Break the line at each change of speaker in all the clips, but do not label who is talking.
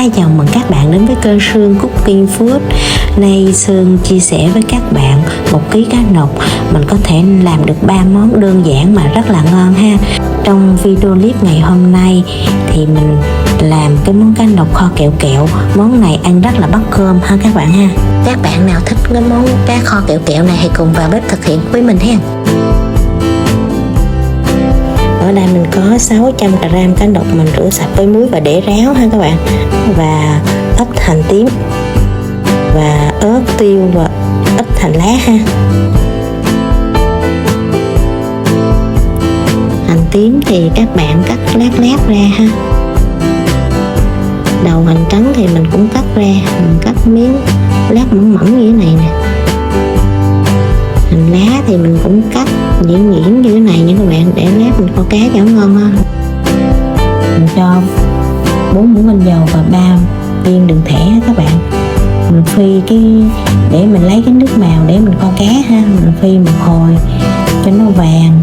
Chào mừng các bạn đến với kênh Sương Cooking Food. Nay Sương chia sẻ với các bạn 1 kg cá nục mình có thể làm được 3 món đơn giản mà rất là ngon ha. Trong video clip ngày hôm nay thì mình làm cái món cá nục kho kẹo kẹo. Món này ăn rất là bắt cơm ha các bạn ha. Các bạn nào thích cái món cá kho kẹo kẹo này hãy cùng vào bếp thực hiện với mình ha. Ở đây mình có 600g cá nục mình rửa sạch với muối và để ráo ha các bạn. Và ít hành tím và ớt, tiêu và ít hành lá ha. Hành tím thì các bạn cắt lát ra ha. Đầu hành trắng thì mình cũng cắt ra, mình cắt miếng lát mỏng mỏng như thế này nè. Hành lá thì mình cũng cắt nhuyễn như thế này nha các bạn, để lát mình kho cá cho ngon hơn. Mình cho 4 muỗng tinh dầu và 3 viên đường thẻ các bạn. Mình phi để mình lấy cái nước màu để mình kho cá ha. Mình phi một hồi cho nó vàng,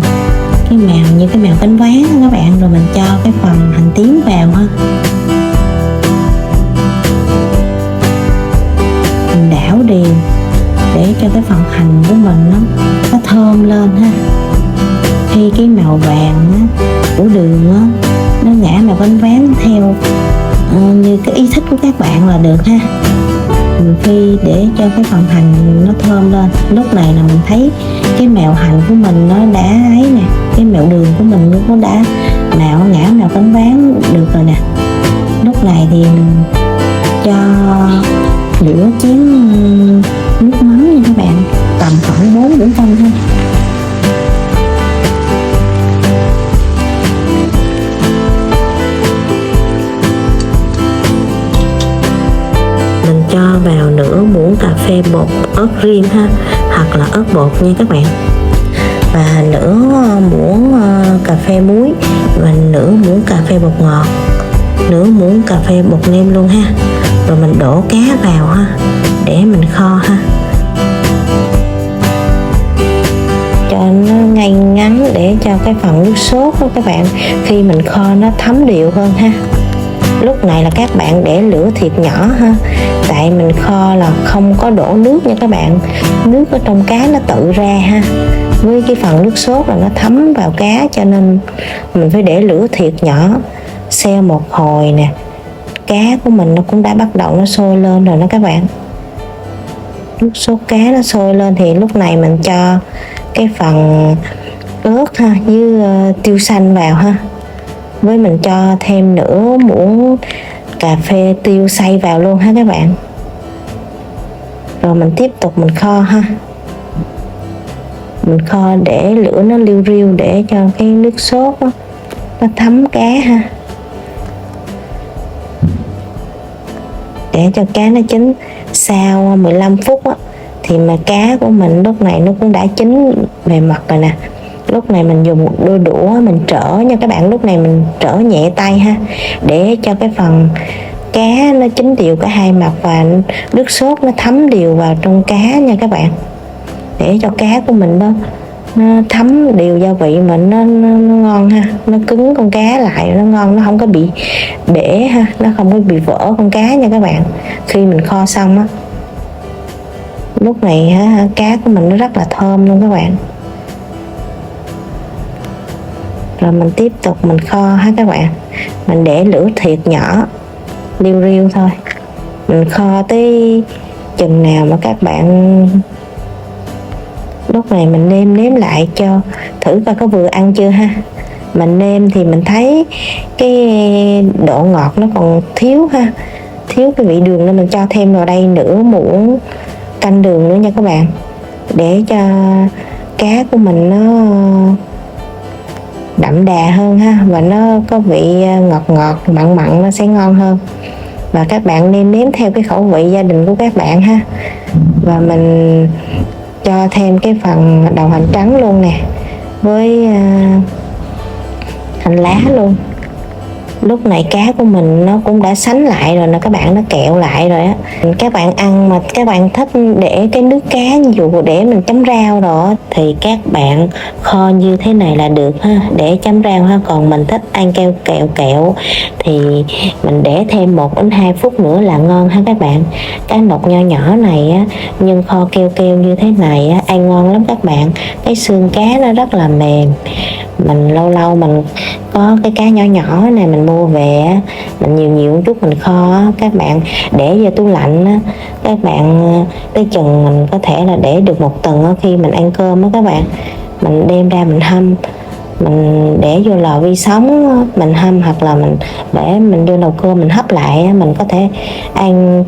cái màu như cái màu cánh ván các bạn. Rồi mình cho cái phần hành tím vào ha. Mình đảo đều để cho cái phần hành của mình nó thơm lên ha. Khi cái màu vàng của đường nó ngã màu cánh ván theo như cái ý thích của các bạn là được ha. Mình phi để cho cái phần hành nó thơm lên. Lúc này là mình thấy cái màu hành của mình nó đã ấy nè, cái màu đường của mình nó đã ngã màu cánh ván được rồi nè. Lúc này thì mình cho lửa chén nước mắm nha các bạn, tầm khoảng 4 muỗng canh thôi. Mình cho vào nửa muỗng cà phê bột ớt rim ha, hoặc là ớt bột nha các bạn, và nửa muỗng cà phê muối, và nửa muỗng cà phê bột ngọt, nửa muỗng cà phê bột nêm luôn ha. Rồi mình đổ cá vào ha để mình kho ha, cho nó ngay ngắn để cho cái phần nước sốt đó các bạn, khi mình kho nó thấm đều hơn ha. Lúc này là các bạn để lửa thiệt nhỏ ha, tại mình kho là không có đổ nước nha các bạn, nước ở trong cá nó tự ra ha, với cái phần nước sốt là nó thấm vào cá, cho nên mình phải để lửa thiệt nhỏ. Xeo một hồi nè, cá của mình nó cũng đã bắt đầu nó sôi lên rồi đó các bạn. Nước sốt cá nó sôi lên thì lúc này mình cho cái phần ớt ha với tiêu xanh vào ha, với mình cho thêm nửa muỗng cà phê tiêu xay vào luôn ha các bạn. Rồi mình tiếp tục mình kho ha, mình kho để lửa nó liu riu để cho cái nước sốt nó thấm cá ha, để cho cá nó chín. Sau 15 phút thì mà cá của mình lúc này nó cũng đã chín về mặt rồi nè. Lúc này mình dùng một đôi đũa mình trở nha các bạn, lúc này mình trở nhẹ tay ha, để cho cái phần cá nó chín đều cả hai mặt và nước sốt nó thấm đều vào trong cá nha các bạn, để cho cá của mình nó thấm đều gia vị mình, nó ngon ha, nó cứng con cá lại, nó ngon, nó không có bị bể ha, nó không có bị vỡ con cá nha các bạn. Khi mình kho xong lúc này cá của mình nó rất là thơm luôn các bạn. Rồi mình tiếp tục mình kho ha các bạn, mình để lửa thiệt nhỏ liu riu thôi. Mình kho tới chừng nào mà các bạn, lúc này mình nêm lại cho thử coi có vừa ăn chưa ha. Mình nêm thì mình thấy cái độ ngọt nó còn thiếu ha, thiếu cái vị đường, nên mình cho thêm vào đây nửa muỗng canh đường nữa nha các bạn, để cho cá của mình nó đậm đà hơn ha, và nó có vị ngọt mặn nó sẽ ngon hơn. Và các bạn nên nếm theo cái khẩu vị gia đình của các bạn ha. Và mình cho thêm cái phần đầu hành trắng luôn nè, với hành lá luôn, Lúc này cá của mình nó cũng đã sánh lại rồi nè các bạn, nó kẹo lại rồi á. Các bạn ăn mà các bạn thích để cái nước cá ví dụ để mình chấm rau đó thì các bạn kho như thế này là được ha, để chấm rau ha. Còn mình thích ăn kẹo thì mình để thêm 1 đến 2 phút nữa là ngon ha các bạn. Cái nọc nho nhỏ này á, nhưng kho keo như thế này á, ăn ngon lắm các bạn. Cái xương cá nó rất là mềm. Mình lâu lâu mình có cái cá nhỏ nhỏ này mình mua về á, mình nhiều một chút mình kho á, các bạn để vô tủ lạnh á, các bạn tới chừng mình có thể là để được 1 tuần á. Khi mình ăn cơm á các bạn, mình đem ra mình hâm, mình để vô lò vi sóng á, mình hâm, hoặc là mình để mình vô nồi cơm mình hấp lại á, mình có thể ăn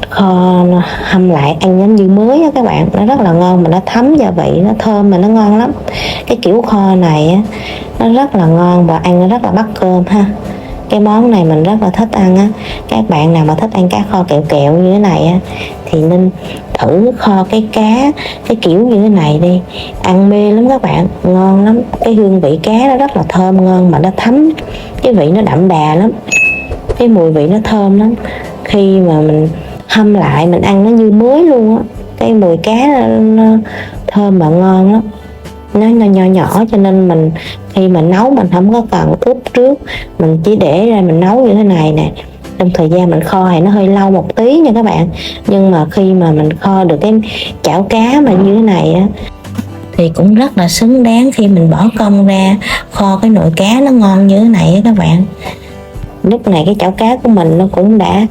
kho hâm lại ăn giống như mới á các bạn. Nó rất là ngon mà nó thấm gia vị, nó thơm mà nó ngon lắm. Cái kiểu kho này á, nó rất là ngon và ăn nó rất là bắt cơm ha. Cái món này mình rất là thích ăn á. Các bạn nào mà thích ăn cá kho kẹo như thế này á thì nên thử kho cái cá cái kiểu như thế này đi, ăn mê lắm các bạn, ngon lắm. Cái hương vị cá nó rất là thơm ngon mà nó thấm, cái vị nó đậm đà lắm, cái mùi vị nó thơm lắm. Khi mà mình hâm lại mình ăn nó như mới luôn á. Cái mùi cá nó thơm và ngon lắm. Nó nhỏ nhỏ cho nên mình khi mà nấu mình không có cần ướp trước, mình chỉ để ra mình nấu như thế này nè. Trong thời gian mình kho thì nó hơi lâu một tí nha các bạn, nhưng mà khi mà mình kho được cái chảo cá mà như thế này á thì cũng rất là xứng đáng khi mình bỏ công ra kho cái nồi cá nó ngon như thế này á các bạn. Lúc này cái chảo cá của mình nó cũng đã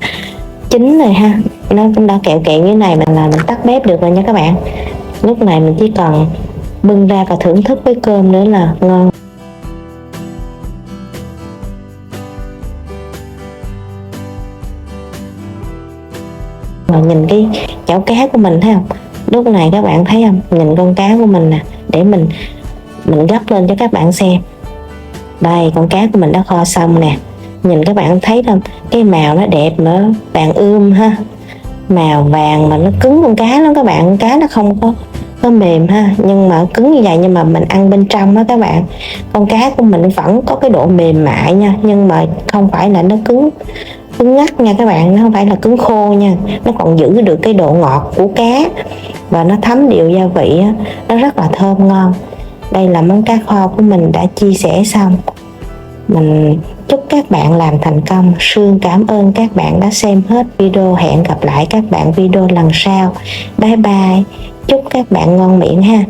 chín rồi ha, nó cũng đã kẹo như thế này, mình tắt bếp được rồi nha các bạn. Lúc này mình chỉ cần bưng ra và thưởng thức với cơm nữa là ngon. Mà nhìn cái chảo cá của mình thấy không, lúc này các bạn thấy không, nhìn con cá của mình nè, để mình gấp lên cho các bạn xem. Đây, con cá của mình đã kho xong nè, nhìn các bạn thấy không, cái màu nó đẹp mà vàng ươm ha, màu vàng mà nó cứng con cá lắm các bạn. Cá nó không có mềm ha, nhưng mà cứng như vậy, nhưng mà mình ăn bên trong đó các bạn, con cá của mình vẫn có cái độ mềm mại nha, nhưng mà không phải là nó cứng ngắt nha các bạn, nó không phải là cứng khô nha, nó còn giữ được cái độ ngọt của cá và nó thấm đều gia vị á, nó rất là thơm ngon. Đây là món cá kho của mình đã chia sẻ xong. Mình chúc các bạn làm thành công. Sương cảm ơn các bạn đã xem hết video. Hẹn gặp lại các bạn video lần sau. Bye bye. Chúc các bạn ngon miệng ha.